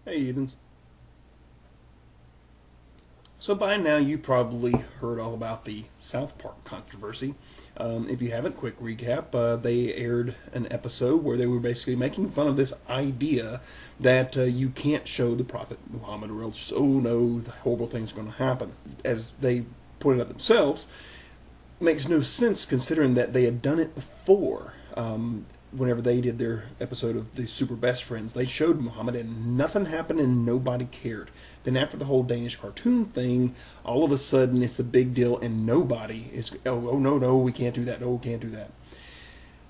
Hey, Edens. So by now you probably heard all about the Southpark controversy. If you haven't, quick recap. They aired an episode where they were basically making fun of this idea that you can't show the Prophet Muhammad or else, oh no, the horrible thing's going to happen. As they pointed out themselves, makes no sense considering that they had done it before. Whenever they did their episode of the Super Best Friends, they showed Muhammad and nothing happened and nobody cared. Then after the whole Danish cartoon thing, all of a sudden it's a big deal and nobody is, oh no, no, we can't do that, no, we can't do that.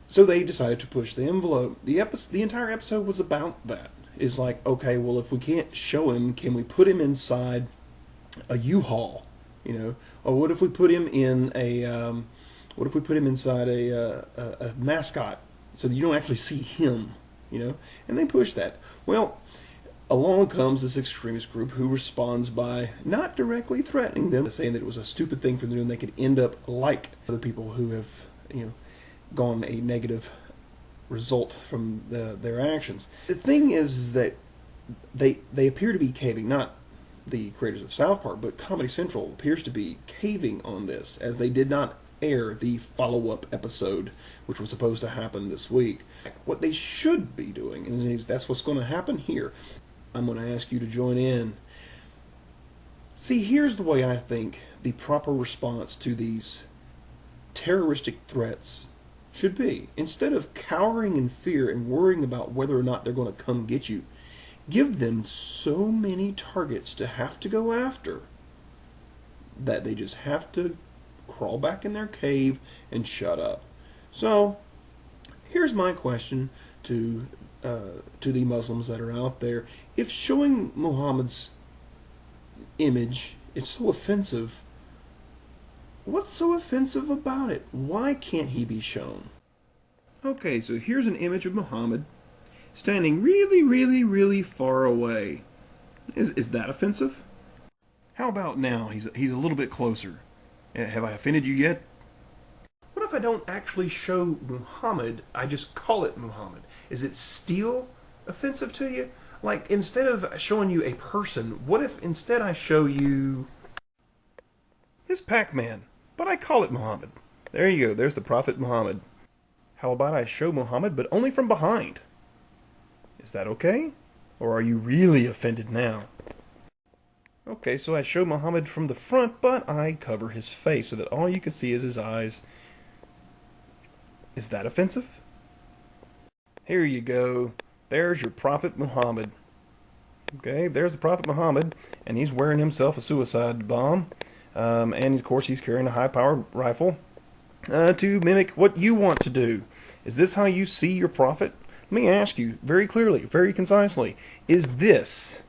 So they decided to push the envelope. The entire episode was about that. It's like, okay, well, if we can't show him, can we put him inside a U-Haul? Or what if we put him in what if we put him inside a mascot so that you don't actually see him? And they push that. Well, along comes this extremist group who responds by not directly threatening them, saying that it was a stupid thing for them to do and they could end up like other people who have, gone a negative result from their actions. The thing is that they appear to be caving, not the creators of South Park, but Comedy Central appears to be caving on this, as they did not air the follow-up episode, which was supposed to happen this week. What they should be doing, and that's what's going to happen here. I'm going to ask you to join in. See, here's the way I think the proper response to these terroristic threats should be. Instead of cowering in fear and worrying about whether or not they're going to come get you, give them so many targets to have to go after that they just have to crawl back in their cave and shut up. So, here's my question to the Muslims that are out there. If showing Muhammad's image is so offensive, what's so offensive about it? Why can't he be shown? Okay, so here's an image of Muhammad standing really, really, really far away. Is that offensive? How about now? He's a little bit closer. Have I offended you yet? What if I don't actually show Muhammad, I just call it Muhammad? Is it still offensive to you? Like, instead of showing you a person, what if instead I show you this Pac-Man, but I call it Muhammad? There you go, there's the Prophet Muhammad. How about I show Muhammad, but only from behind? Is that okay? Or are you really offended now? Okay, so I show Muhammad from the front, but I cover his face so that all you can see is his eyes. Is that offensive? Here you go. There's your Prophet Muhammad. Okay, there's the Prophet Muhammad, and he's wearing himself a suicide bomb. And of course he's carrying a high-powered rifle to mimic what you want to do. Is this how you see your prophet? Let me ask you very clearly, very concisely, is this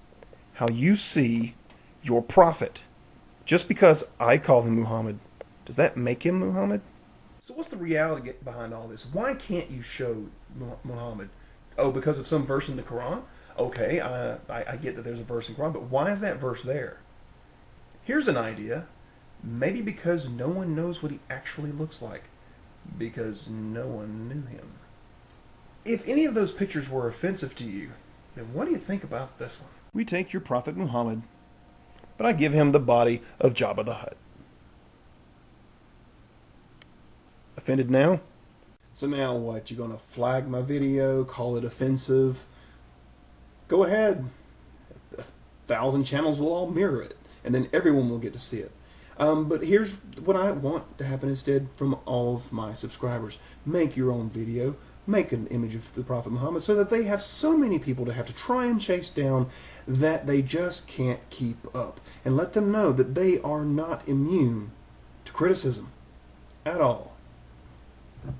how you see your prophet? Just because I call him Muhammad, does that make him Muhammad? So what's the reality behind all this? Why can't you show Muhammad? Oh, because of some verse in the Quran? Okay, I get that there's a verse in the Quran, but why is that verse there? Here's an idea. Maybe because no one knows what he actually looks like. Because no one knew him. If any of those pictures were offensive to you, then what do you think about this one? We take your Prophet Muhammad, but I give him the body of Jabba the Hutt. Offended now? So now what? You're going to flag my video, call it offensive? Go ahead. 1,000 channels will all mirror it, and then everyone will get to see it. But here's what I want to happen instead from all of my subscribers. Make your own video. Make an image of the Prophet Muhammad so that they have so many people to have to try and chase down that they just can't keep up. And let them know that they are not immune to criticism at all.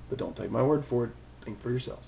But don't take my word for it. Think for yourselves.